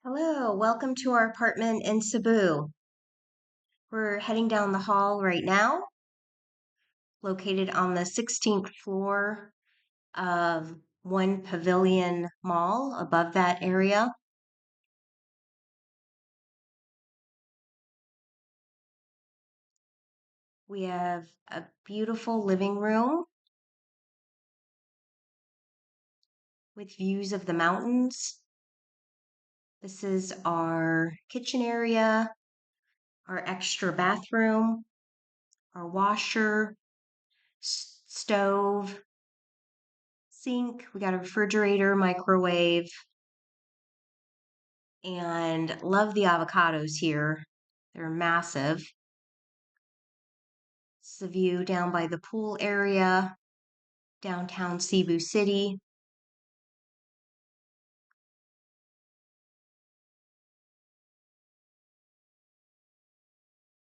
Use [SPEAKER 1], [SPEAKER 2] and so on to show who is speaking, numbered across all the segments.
[SPEAKER 1] Hello, welcome to our apartment in Cebu. We're heading down the hall right now, located on the 16th floor of One Pavilion Mall, above that area. We have a beautiful living room with views of the mountains. This is our kitchen area, our extra bathroom, our washer, stove, sink. We got a refrigerator, microwave, and love the avocados here. They're massive. It's the view down by the pool area, downtown Cebu City.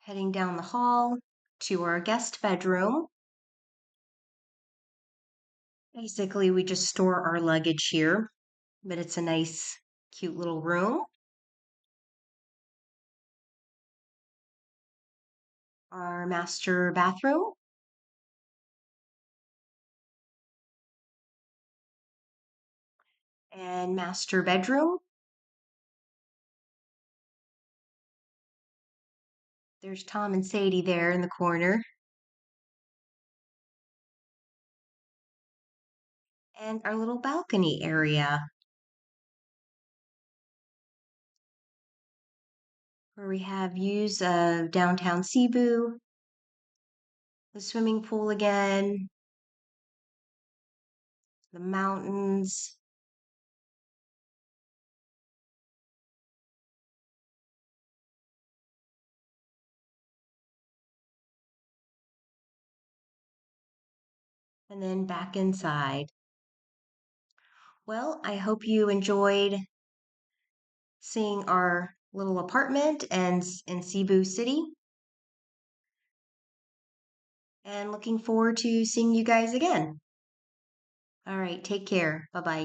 [SPEAKER 1] Heading down the hall to our guest bedroom. Basically, we just store our luggage here, but it's a nice, cute little room. Our master bathroom. And master bedroom. There's Tom and Sadie there in the corner. And our little balcony area where we have views of downtown Cebu, the swimming pool again, the mountains, and then back inside. Well, I hope you enjoyed seeing our little apartment and in Cebu City, and looking forward to seeing you guys again. All right, take care. Bye-bye.